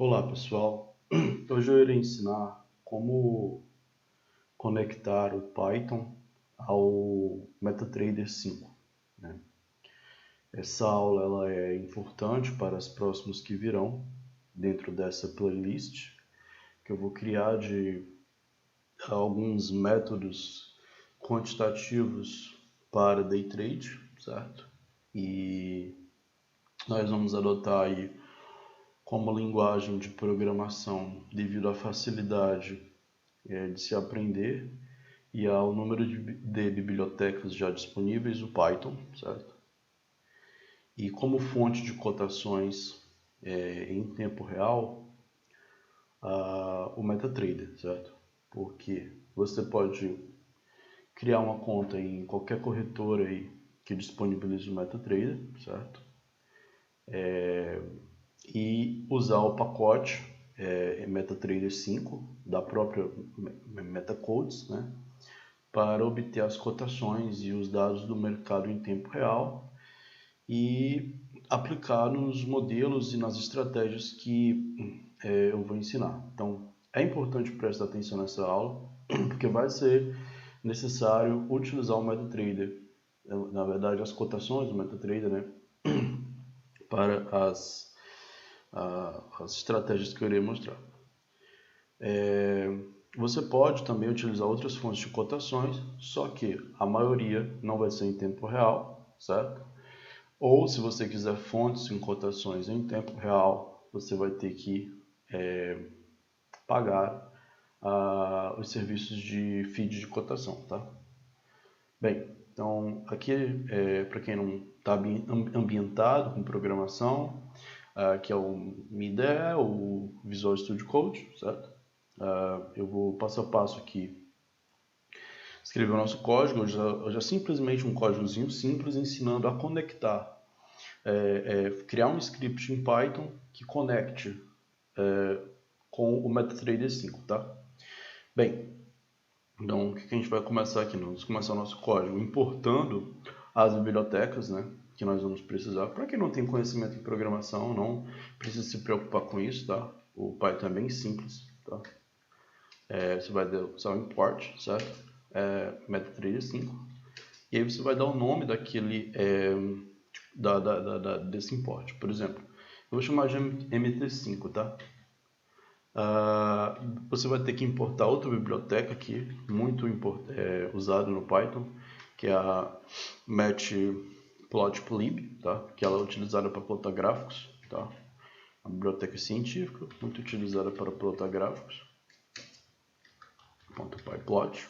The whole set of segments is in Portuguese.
Olá pessoal, hoje eu irei ensinar como conectar o Python ao MetaTrader 5, né? Essa aula ela é importante para as próximas que virão dentro dessa playlist que eu vou criar de alguns métodos quantitativos para day trade, certo? E nós vamos adotar aí como linguagem de programação devido à facilidade de se aprender e ao número de bibliotecas já disponíveis, o Python, certo? E como fonte de cotações em tempo real, o MetaTrader, certo? Porque você pode criar uma conta em qualquer corretora aí que disponibilize o MetaTrader, certo? E usar o pacote MetaTrader 5 da própria MetaCodes, né? Para obter as cotações e os dados do mercado em tempo real e aplicar nos modelos e nas estratégias que eu vou ensinar. Então, é importante prestar atenção nessa aula, porque vai ser necessário utilizar o MetaTrader, na verdade as cotações do MetaTrader, né, para as estratégias que eu irei mostrar. Você pode também utilizar outras fontes de cotações, só que a maioria não vai ser em tempo real, certo? Ou se você quiser fontes em cotações em tempo real, você vai ter que pagar os serviços de feed de cotação, tá? Bem, então aqui para quem não está ambientado com programação, que é o MIDE, o Visual Studio Code, certo? Eu vou passo a passo aqui escrever o nosso código. Eu já simplesmente um códigozinho simples ensinando a conectar, criar um script em Python que conecte com o MetaTrader 5, tá? Bem, então o que a gente vai começar aqui? Vamos começar o nosso código importando as bibliotecas, né, que nós vamos precisar. Para quem não tem conhecimento em programação, não precisa se preocupar com isso, tá? O Python é bem simples, tá? Você vai usar o import, certo? MetaTrader 5. E aí você vai dar o nome daquele desse import. Por exemplo, eu vou chamar de MT5, tá? Você vai ter que importar outra biblioteca aqui, muito usada no Python, que é a matplotlib, tá? Que ela é utilizada para plotar gráficos, tá? Uma biblioteca científica, muito utilizada para plotar gráficos. .pyplot.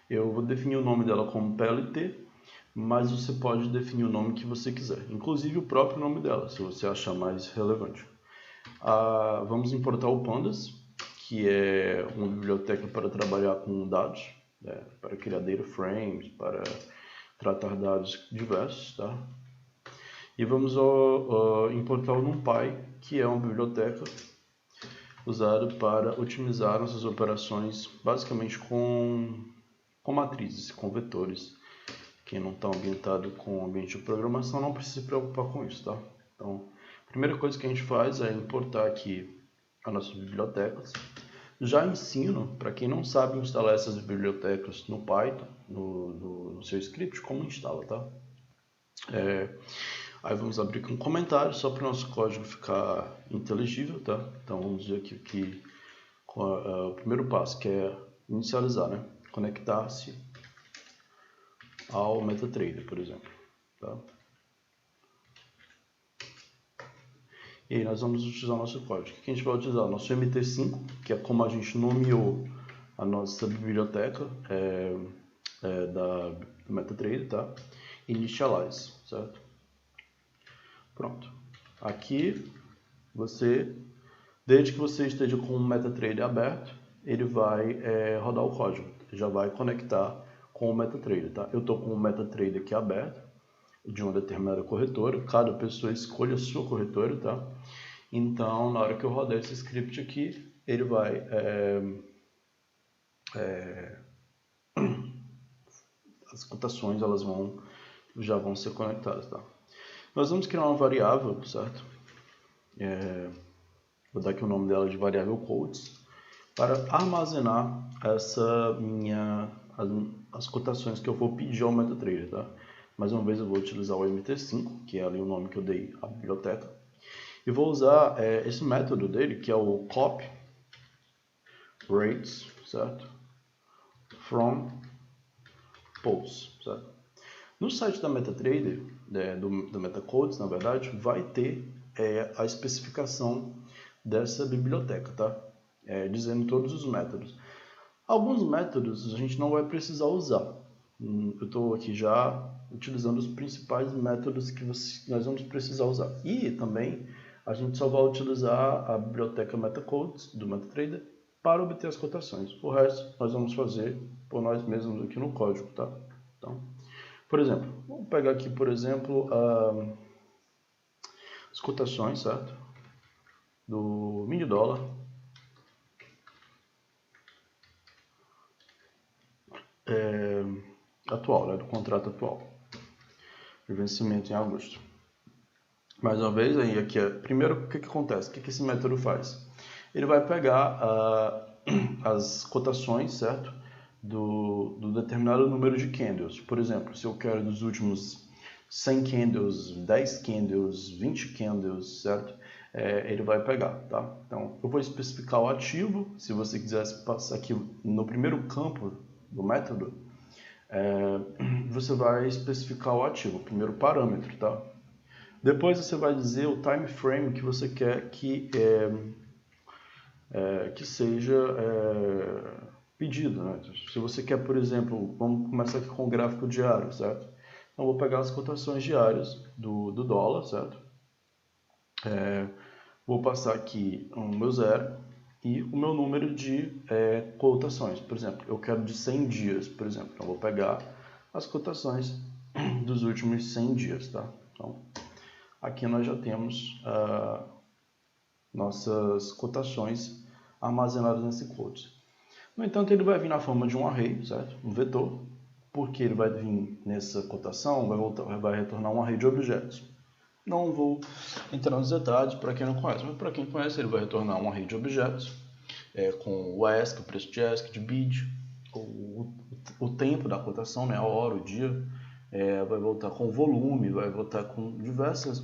Eu vou definir o nome dela como PLT, mas você pode definir o nome que você quiser, inclusive o próprio nome dela, se você achar mais relevante. Vamos importar o Pandas, que é uma biblioteca para trabalhar com dados, para criar data frames, para tratar dados diversos, tá? E vamos importar o NumPy, que é uma biblioteca usada para otimizar nossas operações, basicamente com matrizes, com vetores. Quem não está ambientado com o ambiente de programação não precisa se preocupar com isso, tá? Então, a primeira coisa que a gente faz é importar aqui as nossas bibliotecas. Já ensino, para quem não sabe instalar essas bibliotecas no Python, no seu script, como instala, tá? Aí vamos abrir aqui um comentário, só para o nosso código ficar inteligível, tá? Então vamos dizer aqui que o primeiro passo, que é inicializar, né? Conectar-se ao MetaTrader, por exemplo, tá? E aí nós vamos utilizar o nosso código. O que a gente vai utilizar? O nosso MT5, que é como a gente nomeou a nossa biblioteca do MetaTrader, tá? Initialize, certo? Pronto. Aqui, desde que você esteja com o MetaTrader aberto, ele vai rodar o código. Já vai conectar com o MetaTrader, tá? Eu estou com o MetaTrader aqui aberto, de uma determinada corretora. Cada pessoa escolhe a sua corretora, tá? Então, na hora que eu rodar esse script aqui, ele vai as cotações elas já vão ser conectadas, tá? Nós vamos criar uma variável, certo? Vou dar aqui o nome dela de variável quotes, para armazenar as cotações que eu vou pedir ao MetaTrader, tá? Mais uma vez eu vou utilizar o MT5, que é ali o nome que eu dei à biblioteca, e vou usar esse método dele, que é o copy rates, certo? From posts, certo? No site da MetaTrader, do MetaQuotes, na verdade, vai ter a especificação dessa biblioteca, tá? Dizendo todos os métodos. Alguns métodos a gente não vai precisar usar. Eu estou aqui já utilizando os principais métodos que nós vamos precisar usar. E também a gente só vai utilizar a biblioteca MetaQuotes do MetaTrader para obter as cotações. O resto nós vamos fazer por nós mesmos aqui no código, tá? Então, por exemplo, vamos pegar aqui, por exemplo, as cotações, certo? Do mini dólar atual, né? Do contrato atual, de vencimento em agosto. Mais uma vez, aí aqui primeiro, o que acontece? O que esse método faz? Ele vai pegar as cotações, certo? Do determinado número de candles. Por exemplo, se eu quero dos últimos 100 candles, 10 candles, 20 candles, certo? Ele vai pegar, tá? Então, eu vou especificar o ativo. Se você quisesse passar aqui no primeiro campo do método, você vai especificar o ativo, o primeiro parâmetro, tá? Depois você vai dizer o time frame que você quer que seja pedido, né? Se você quer, por exemplo, vamos começar aqui com o gráfico diário, certo? Então, vou pegar as cotações diárias do dólar, certo? Vou passar aqui o meu zero e o meu número de cotações. Por exemplo, eu quero de 100 dias, por exemplo. Então, vou pegar as cotações dos últimos 100 dias, tá? Então, aqui nós já temos nossas cotações armazenadas nesse quote. No entanto, ele vai vir na forma de um array, certo? Um vetor, porque ele vai vir nessa cotação, vai retornar um array de objetos. Não vou entrar nos detalhes para quem não conhece, mas para quem conhece, ele vai retornar um array de objetos com o ask, o preço de ask, de bid, o tempo da cotação, né? A hora, o dia, vai voltar com o volume, vai voltar com diversas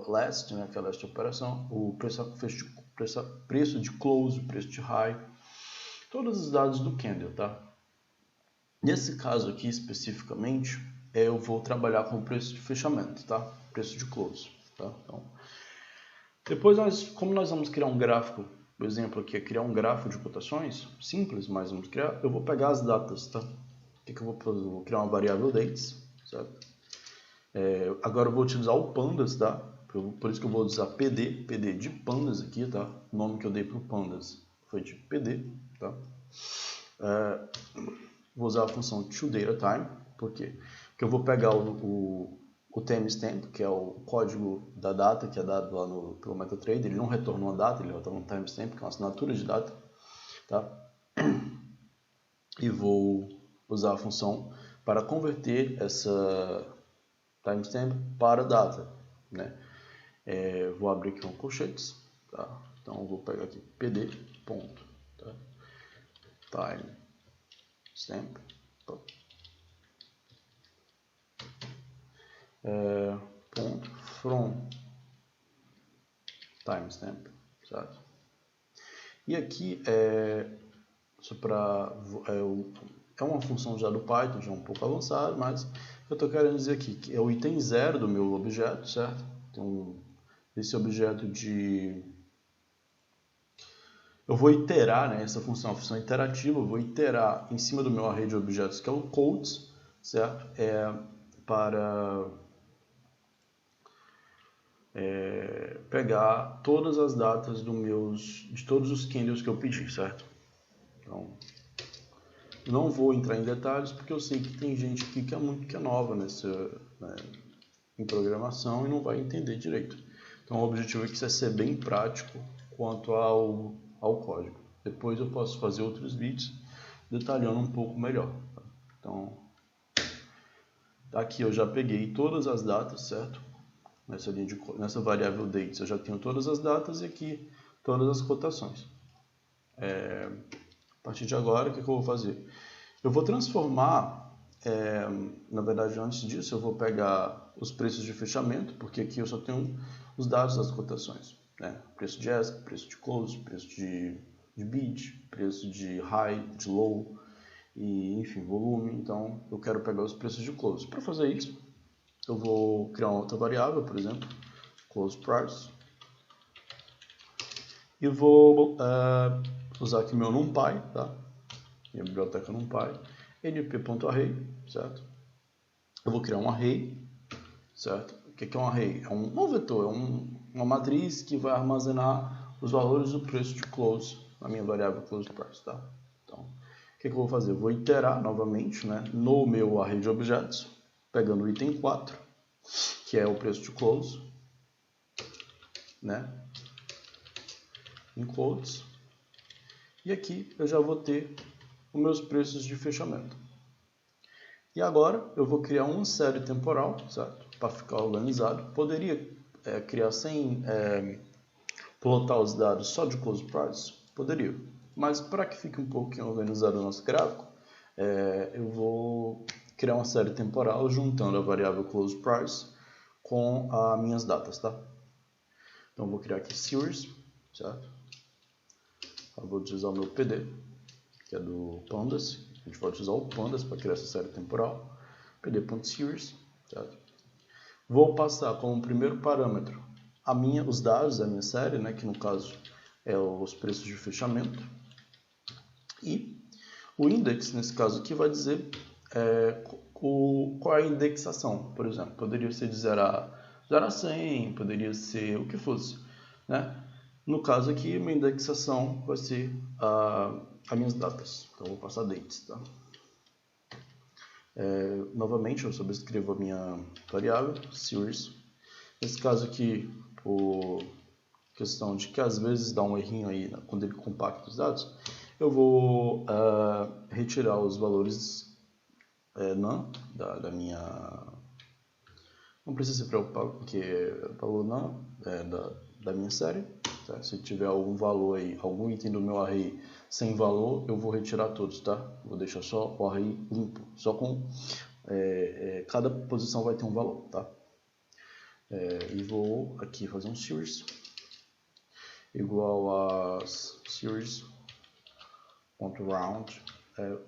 last, né? Que é a last operação, o preço de close, preço de high, todos os dados do candle, tá? Nesse caso aqui especificamente, eu vou trabalhar com o preço de fechamento, tá? Preço de close, tá? Então, depois como nós vamos criar um gráfico, por exemplo aqui é criar um gráfico de cotações, simples, mas vamos criar, eu vou pegar as datas, tá? O que eu vou fazer? Eu vou criar uma variável dates, certo? Agora eu vou utilizar o pandas, tá? Por isso que eu vou usar PD de pandas aqui, tá? O nome que eu dei para o pandas foi de PD, tá? Vou usar a função toDataTime, por quê? Porque eu vou pegar o timestamp, que é o código da data, que é dado lá pelo MetaTrader. Ele não retorna uma data, ele retorna um timestamp, que é uma assinatura de data, tá? E vou usar a função para converter essa timestamp para data, né? Vou abrir aqui um colchetes, tá? Então eu vou pegar aqui pd ponto, tá? Timestamp ponto from timestamp, certo? E aqui é uma função já do Python, já um pouco avançada, mas eu estou querendo dizer aqui que é o item 0 do meu objeto, certo? Então, esse objeto eu vou iterar, né? Essa função é uma função interativa, eu vou iterar em cima do meu array de objetos, que é o quotes, certo? Para pegar todas as datas de todos os candles que eu pedi, certo? Então, não vou entrar em detalhes porque eu sei que tem gente aqui que é nova em programação e não vai entender direito. Então o objetivo aqui é ser bem prático quanto ao código. Depois eu posso fazer outros vídeos detalhando um pouco melhor. Tá? Então, aqui eu já peguei todas as datas, certo? nessa variável dates eu já tenho todas as datas e aqui todas as cotações. A partir de agora, o que eu vou fazer? Eu vou transformar, na verdade antes disso eu vou pegar os preços de fechamento, porque aqui eu só tenho os dados das cotações, né? Preço de ask, preço de close, preço de bid, preço de high, de low, e enfim, volume. Então eu quero pegar os preços de close. Para fazer isso, eu vou criar uma outra variável, por exemplo, close price, e vou usar aqui meu NumPy, tá? Minha biblioteca NumPy, np.array, certo? Eu vou criar um array, certo? O que é um array? É um vetor, é uma matriz que vai armazenar os valores do preço de close na minha variável close price, tá? Então, o que eu vou fazer? Eu vou iterar novamente, né, no meu array de objetos, pegando o item 4, que é o preço de close, né, em quotes, e aqui eu já vou ter os meus preços de fechamento. E agora eu vou criar uma série temporal, certo? Para ficar organizado. Poderia criar sem plotar os dados só de close price? Poderia. Mas para que fique um pouquinho organizado o nosso gráfico, eu vou criar uma série temporal juntando a variável close price com as minhas datas, tá? Então eu vou criar aqui series, certo? Eu vou utilizar o meu PD, que é do Pandas. A gente vai utilizar o Pandas para criar essa série temporal. pd.series, certo? Vou passar como primeiro parâmetro os dados da minha série, né, que no caso é os preços de fechamento. E o index, nesse caso aqui, vai dizer qual é a indexação. Por exemplo, poderia ser de 0 a 100, poderia ser o que fosse, né? No caso aqui, minha indexação vai ser as minhas datas. Então, eu vou passar dates, tá? Novamente, eu subscrevo a minha variável, series. Nesse caso aqui, por questão de que às vezes dá um errinho aí quando ele compacta os dados, eu vou retirar os valores none da minha... Não precisa se preocupar, porque o valor none da minha série. Tá? Se tiver algum valor aí, algum item do meu array sem valor, eu vou retirar todos, tá? Vou deixar só o array limpo, só com cada posição vai ter um valor, tá? E vou aqui fazer um series igual a series.round.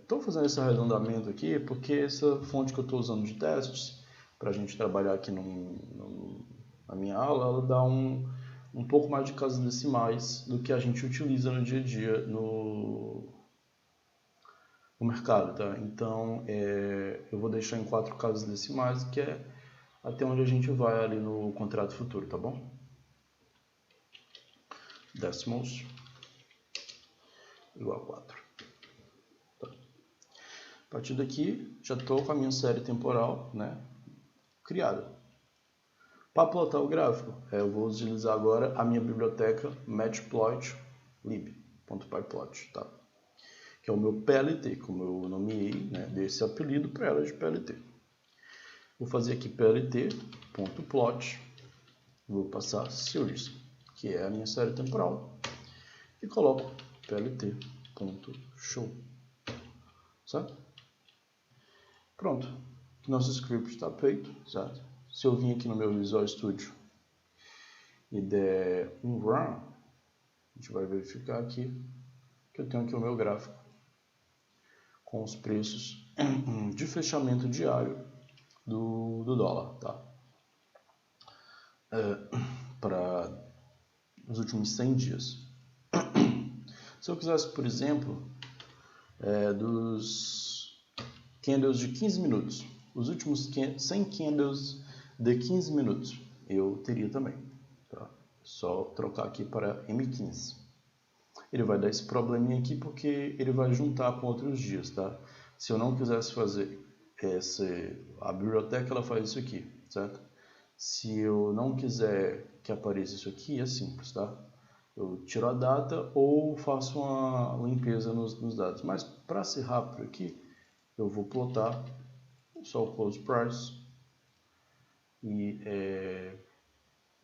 Estou fazendo esse arredondamento aqui porque essa fonte que eu estou usando de testes para a gente trabalhar aqui na minha aula, ela dá um pouco mais de casas decimais do que a gente utiliza no dia a dia no mercado, tá? Então, eu vou deixar em 4 casas decimais, que é até onde a gente vai ali no contrato futuro, tá bom? Decimals igual a 4. Tá. A partir daqui, já estou com a minha série temporal, né, criada. Para plotar o gráfico, eu vou utilizar agora a minha biblioteca matplotlib.pyplot, tá? Que é o meu PLT, como eu nomeei, né, desse apelido para ela de PLT. Vou fazer aqui plt.plot, vou passar series, que é a minha série temporal, e coloco plt.show, certo? Pronto, nosso script está feito, certo? Se eu vim aqui no meu Visual Studio e der um run, a gente vai verificar aqui que eu tenho aqui o meu gráfico com os preços de fechamento diário do dólar, tá? Para os últimos 100 dias. Se eu quisesse, por exemplo, dos candles de 15 minutos, os últimos 100 candles de 15 minutos, eu teria também. Tá? Só trocar aqui para M15. Ele vai dar esse probleminha aqui porque ele vai juntar com outros dias, tá? Se eu não quisesse fazer a biblioteca, ela faz isso aqui, certo? Se eu não quiser que apareça isso aqui, é simples, tá? Eu tiro a data ou faço uma limpeza nos dados. Mas para ser rápido aqui, eu vou plotar só o close price e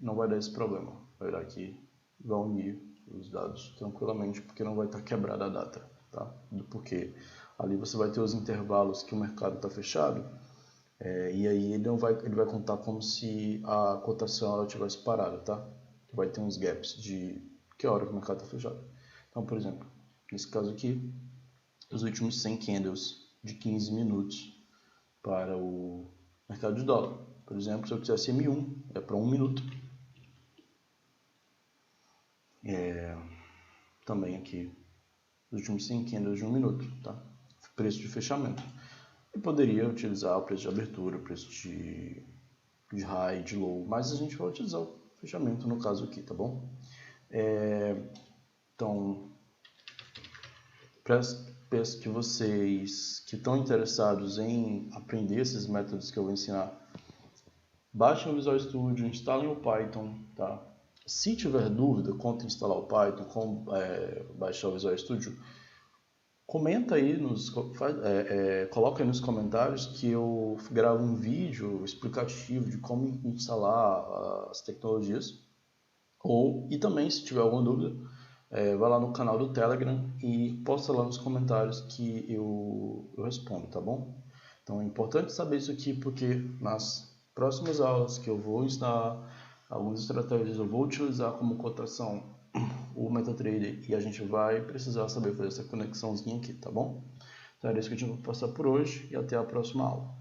não vai dar esse problema. Vai dar que vai unir os dados tranquilamente, porque não vai estar quebrada a data, tá? Porque ali você vai ter os intervalos que o mercado está fechado, e aí ele vai contar como se a cotação ela tivesse parado, tá? Vai ter uns gaps de que hora que o mercado está fechado. Então, por exemplo, nesse caso aqui, os últimos 100 candles de 15 minutos para o mercado de dólar. Por exemplo, se eu quisesse M1, é para 1 minuto. Também aqui, os últimos 100 candles de 1 minuto, tá? Preço de fechamento. Eu poderia utilizar o preço de abertura, o preço de high, de low, mas a gente vai utilizar o fechamento no caso aqui, tá bom? Então, peço que vocês que estão interessados em aprender esses métodos que eu vou ensinar, baixem o Visual Studio, instalem o Python, tá? Se tiver dúvida quanto instalar o Python, como baixar o Visual Studio, comenta aí, coloca aí nos comentários que eu gravo um vídeo explicativo de como instalar as tecnologias. E também, se tiver alguma dúvida, vai lá no canal do Telegram e posta lá nos comentários que eu respondo, tá bom? Então é importante saber isso aqui porque nas próximas aulas que eu vou ensinar algumas estratégias, eu vou utilizar como cotação o MetaTrader e a gente vai precisar saber fazer essa conexãozinha aqui, tá bom? Então era isso que eu tinha para passar por hoje e até a próxima aula.